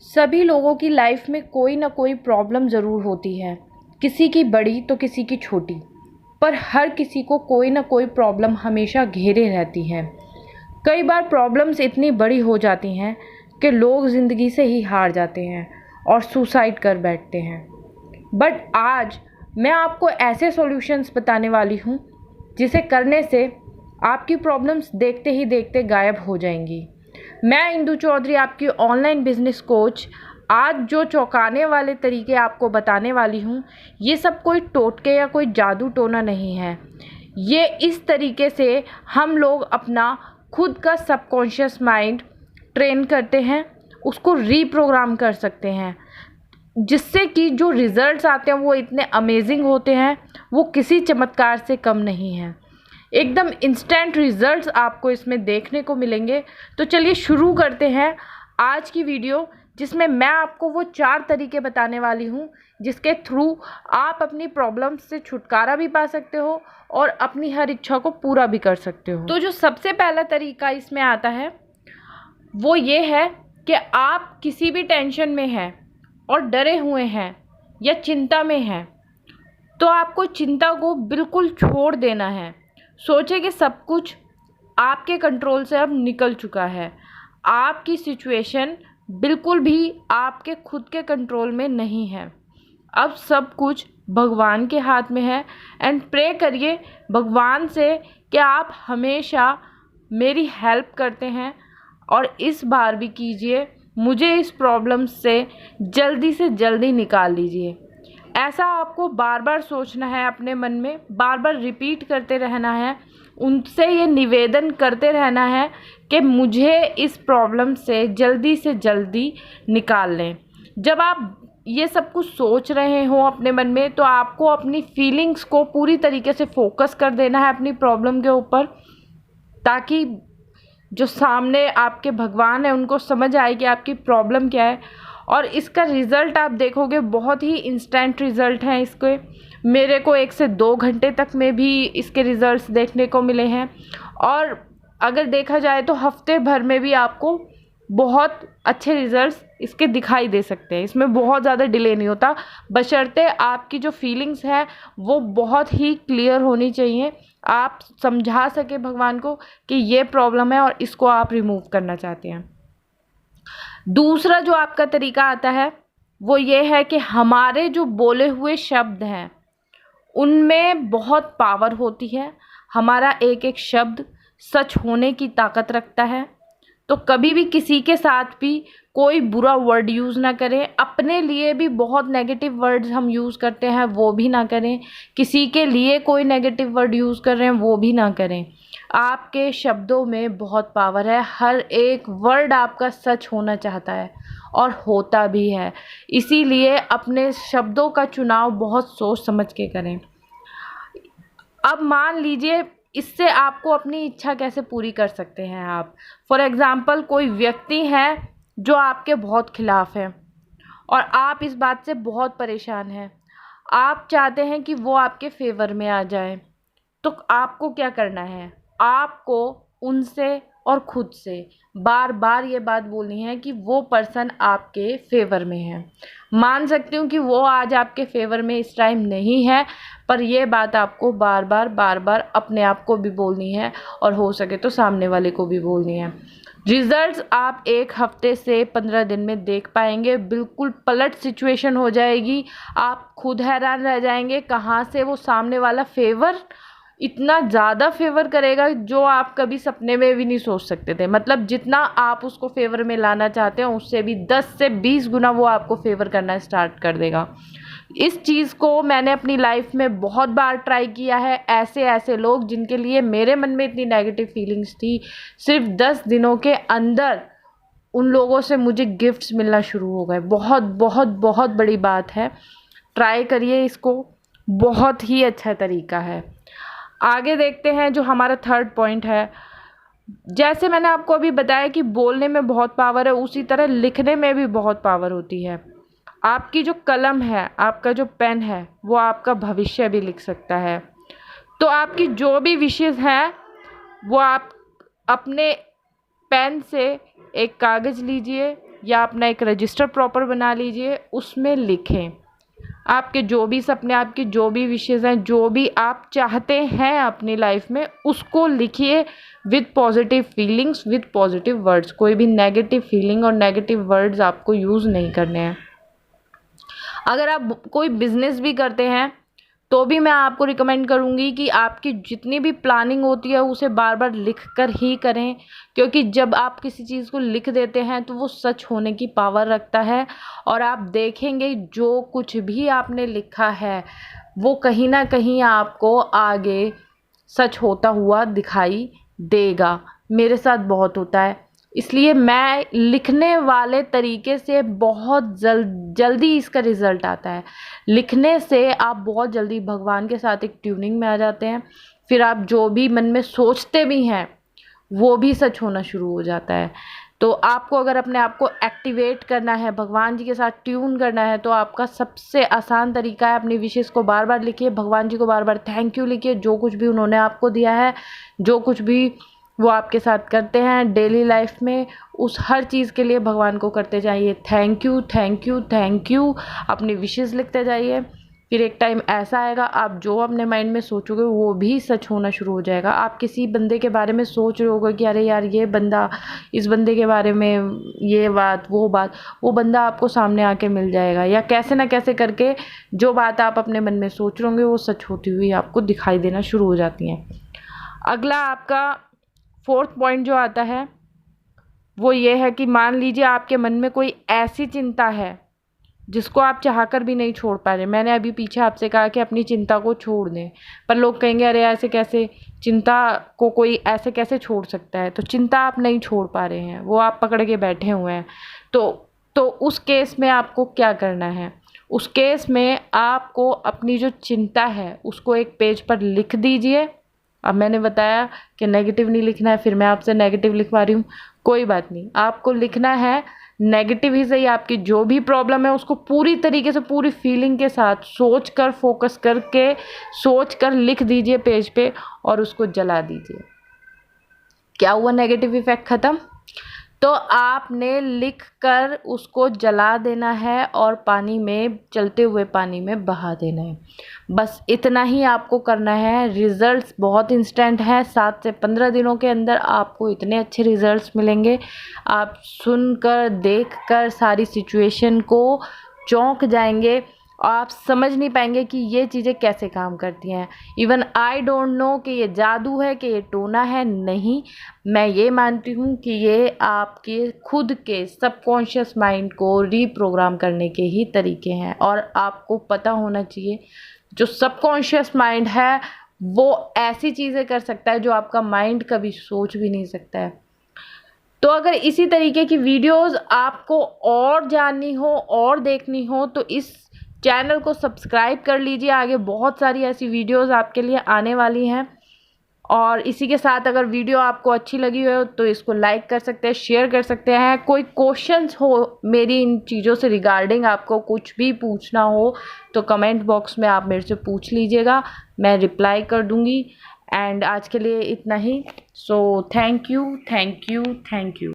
सभी लोगों की लाइफ में कोई ना कोई प्रॉब्लम ज़रूर होती है, किसी की बड़ी तो किसी की छोटी, पर हर किसी को कोई ना कोई प्रॉब्लम हमेशा घेरे रहती है। कई बार प्रॉब्लम्स इतनी बड़ी हो जाती हैं कि लोग ज़िंदगी से ही हार जाते हैं और सुसाइड कर बैठते हैं। बट आज मैं आपको ऐसे सॉल्यूशंस बताने वाली हूँ जिसे करने से आपकी प्रॉब्लम्स देखते ही देखते गायब हो जाएंगी। मैं इंदु चौधरी, आपकी ऑनलाइन बिजनेस कोच, आज जो चौंकाने वाले तरीके आपको बताने वाली हूँ, ये सब कोई टोटके या कोई जादू टोना नहीं है। ये इस तरीके से हम लोग अपना खुद का सबकॉन्शियस माइंड ट्रेन करते हैं, उसको रीप्रोग्राम कर सकते हैं, जिससे कि जो रिज़ल्ट्स आते हैं वो इतने अमेजिंग होते हैं, वो किसी चमत्कार से कम नहीं हैं। एकदम इंस्टेंट रिज़ल्ट्स आपको इसमें देखने को मिलेंगे। तो चलिए शुरू करते हैं आज की वीडियो, जिसमें मैं आपको वो 4 तरीके बताने वाली हूँ जिसके थ्रू आप अपनी प्रॉब्लम्स से छुटकारा भी पा सकते हो और अपनी हर इच्छा को पूरा भी कर सकते हो। तो जो सबसे पहला तरीका इसमें आता है वो ये है कि आप किसी भी टेंशन में हैं और डरे हुए हैं या चिंता में हैं, तो आपको चिंता को बिल्कुल छोड़ देना है। सोचें कि सब कुछ आपके कंट्रोल से अब निकल चुका है, आपकी सिचुएशन बिल्कुल भी आपके खुद के कंट्रोल में नहीं है। अब सब कुछ भगवान के हाथ में है। एंड प्रे करिए भगवान से कि आप हमेशा मेरी हेल्प करते हैं और इस बार भी कीजिए, मुझे इस प्रॉब्लम से जल्दी निकाल लीजिए। ऐसा आपको बार बार सोचना है, अपने मन में बार बार रिपीट करते रहना है, उनसे ये निवेदन करते रहना है कि मुझे इस प्रॉब्लम से जल्दी निकाल लें। जब आप ये सब कुछ सोच रहे हो अपने मन में, तो आपको अपनी फीलिंग्स को पूरी तरीके से फोकस कर देना है अपनी प्रॉब्लम के ऊपर, ताकि जो सामने आपके भगवान है उनको समझ आए कि आपकी प्रॉब्लम क्या है। और इसका रिज़ल्ट आप देखोगे बहुत ही इंस्टेंट रिज़ल्ट हैं इसके। मेरे को 1 से 2 घंटे तक में भी इसके रिज़ल्ट्स देखने को मिले हैं, और अगर देखा जाए तो हफ्ते भर में भी आपको बहुत अच्छे रिज़ल्ट्स इसके दिखाई दे सकते हैं। इसमें बहुत ज़्यादा डिले नहीं होता, बशर्ते आपकी जो फीलिंग्स है वो बहुत ही क्लियर होनी चाहिए। आप समझा सके भगवान को कि ये प्रॉब्लम है और इसको आप रिमूव करना चाहते हैं। दूसरा जो आपका तरीका आता है वो ये है कि हमारे जो बोले हुए शब्द हैं उनमें बहुत पावर होती है। हमारा एक एक शब्द सच होने की ताकत रखता है। तो कभी भी किसी के साथ भी कोई बुरा वर्ड यूज़ ना करें। अपने लिए भी बहुत नेगेटिव वर्ड्स हम यूज़ करते हैं, वो भी ना करें। किसी के लिए कोई नेगेटिव वर्ड यूज़ कर रहे हैं, वो भी ना करें। आपके शब्दों में बहुत पावर है, हर एक वर्ड आपका सच होना चाहता है और होता भी है। इसीलिए अपने शब्दों का चुनाव बहुत सोच समझ के करें। अब मान लीजिए इससे आपको अपनी इच्छा कैसे पूरी कर सकते हैं आप। फॉर एग्ज़ाम्पल, कोई व्यक्ति है जो आपके बहुत खिलाफ है और आप इस बात से बहुत परेशान हैं। आप चाहते हैं कि वो आपके फेवर में आ जाए, तो आपको क्या करना है? आपको उनसे और खुद से बार बार ये बात बोलनी है कि वो पर्सन आपके फेवर में है। मान सकती हूँ कि वो आज आपके फेवर में इस टाइम नहीं है, पर ये बात आपको बार बार अपने आप को भी बोलनी है और हो सके तो सामने वाले को भी बोलनी है। रिजल्ट्स आप 1 हफ्ते से 15 दिन में देख पाएंगे। बिल्कुल पलट सिचुएशन हो जाएगी। आप खुद हैरान रह जाएंगे कहाँ से वो सामने वाला फेवर इतना ज़्यादा फेवर करेगा जो आप कभी सपने में भी नहीं सोच सकते थे। मतलब जितना आप उसको फेवर में लाना चाहते हैं उससे भी 10 से 20 गुना वो आपको फेवर करना स्टार्ट कर देगा। इस चीज़ को मैंने अपनी लाइफ में बहुत बार ट्राई किया है। ऐसे लोग जिनके लिए मेरे मन में इतनी नेगेटिव फीलिंग्स थी, सिर्फ 10 दिनों के अंदर उन लोगों से मुझे गिफ्ट्स मिलना शुरू हो गए। बहुत बड़ी बात है। ट्राई करिए इसको, बहुत ही अच्छा तरीका है। आगे देखते हैं जो हमारा 3rd पॉइंट है। जैसे मैंने आपको अभी बताया कि बोलने में बहुत पावर है, उसी तरह लिखने में भी बहुत पावर होती है। आपकी जो कलम है, आपका जो पेन है, वो आपका भविष्य भी लिख सकता है। तो आपकी जो भी विशेष हैं वो आप अपने पेन से एक कागज़ लीजिए या अपना एक रजिस्टर प्रॉपर बना लीजिए, उसमें लिखें आपके जो भी सपने, आपकी जो भी विशेज़ हैं, जो भी आप चाहते हैं अपनी लाइफ में, उसको लिखिए with positive feelings, with positive words. कोई भी नेगेटिव फीलिंग और नेगेटिव वर्ड्स आपको यूज़ नहीं करने हैं। अगर आप कोई बिजनेस भी करते हैं तो भी मैं आपको रिकमेंड करूँगी कि आपकी जितनी भी प्लानिंग होती है उसे बार बार लिख कर ही करें, क्योंकि जब आप किसी चीज़ को लिख देते हैं तो वो सच होने की पावर रखता है। और आप देखेंगे जो कुछ भी आपने लिखा है वो कहीं ना कहीं आपको आगे सच होता हुआ दिखाई देगा। मेरे साथ बहुत होता है, इसलिए मैं लिखने वाले तरीके से बहुत जल्दी इसका रिज़ल्ट आता है। लिखने से आप बहुत जल्दी भगवान के साथ एक ट्यूनिंग में आ जाते हैं। फिर आप जो भी मन में सोचते भी हैं वो भी सच होना शुरू हो जाता है। तो आपको अगर अपने आप को एक्टिवेट करना है, भगवान जी के साथ ट्यून करना है, तो आपका सबसे आसान तरीका है अपनी विशेज़ को बार बार लिखिए, भगवान जी को बार बार थैंक यू लिखिए, जो कुछ भी उन्होंने आपको दिया है, जो कुछ भी वो आपके साथ करते हैं डेली लाइफ में, उस हर चीज़ के लिए भगवान को करते जाइए thank you thank you thank you. अपनी विशेज़ लिखते जाइए। फिर एक टाइम ऐसा आएगा आप जो अपने माइंड में सोचोगे वो भी सच होना शुरू हो जाएगा। आप किसी बंदे के बारे में सोच रहे होगे कि अरे यार ये बंदा, इस बंदे के बारे में ये बात वो बात, वो बंदा आपको सामने आके मिल जाएगा, या कैसे ना कैसे करके जो बात आप अपने मन में सोच रहे होंगे वो सच होती हुई आपको दिखाई देना शुरू हो जाती हैं। अगला आपका 4th पॉइंट जो आता है वो ये है कि मान लीजिए आपके मन में कोई ऐसी चिंता है जिसको आप चाहकर भी नहीं छोड़ पा रहे। मैंने अभी पीछे आपसे कहा कि अपनी चिंता को छोड़ दें, पर लोग कहेंगे अरे ऐसे कैसे, चिंता को कोई ऐसे कैसे छोड़ सकता है। तो चिंता आप नहीं छोड़ पा रहे हैं, वो आप पकड़ के बैठे हुए हैं। तो उस केस में आपको क्या करना है? उस केस में आपको अपनी जो चिंता है उसको एक पेज पर लिख दीजिए। अब मैंने बताया कि नेगेटिव नहीं लिखना है, फिर मैं आपसे नेगेटिव लिखवा रही हूँ, कोई बात नहीं, आपको लिखना है नेगेटिव ही सही। आपकी जो भी प्रॉब्लम है उसको पूरी तरीके से, पूरी फीलिंग के साथ सोच कर, फोकस करके सोच कर लिख दीजिए पेज पे और उसको जला दीजिए। क्या हुआ? नेगेटिव इफेक्ट ख़त्म। तो आपने लिख कर उसको जला देना है और पानी में, चलते हुए पानी में बहा देना है। बस इतना ही आपको करना है। रिज़ल्ट्स बहुत इंस्टेंट हैं, 7 से 15 दिनों के अंदर आपको इतने अच्छे रिज़ल्ट्स मिलेंगे। आप सुनकर, देखकर सारी सिचुएशन को चौंक जाएंगे और आप समझ नहीं पाएंगे कि ये चीज़ें कैसे काम करती हैं। इवन आई डोंट नो कि ये जादू है, कि ये टोना है। नहीं, मैं ये मानती हूँ कि ये आपके खुद के सबकॉन्शियस माइंड को रीप्रोग्राम करने के ही तरीके हैं। और आपको पता होना चाहिए जो सबकॉन्शियस माइंड है वो ऐसी चीज़ें कर सकता है जो आपका माइंड कभी सोच भी नहीं सकता है। तो अगर इसी तरीके की वीडियोस आपको और जाननी हो और देखनी हो तो इस चैनल को सब्सक्राइब कर लीजिए। आगे बहुत सारी ऐसी वीडियोस आपके लिए आने वाली हैं। और इसी के साथ अगर वीडियो आपको अच्छी लगी हो तो इसको लाइक कर सकते हैं, शेयर कर सकते हैं। कोई क्वेश्चंस हो मेरी इन चीज़ों से रिगार्डिंग, आपको कुछ भी पूछना हो तो कमेंट बॉक्स में आप मेरे से पूछ लीजिएगा, मैं रिप्लाई कर दूँगी। एंड आज के लिए इतना ही। So thank you thank you thank you.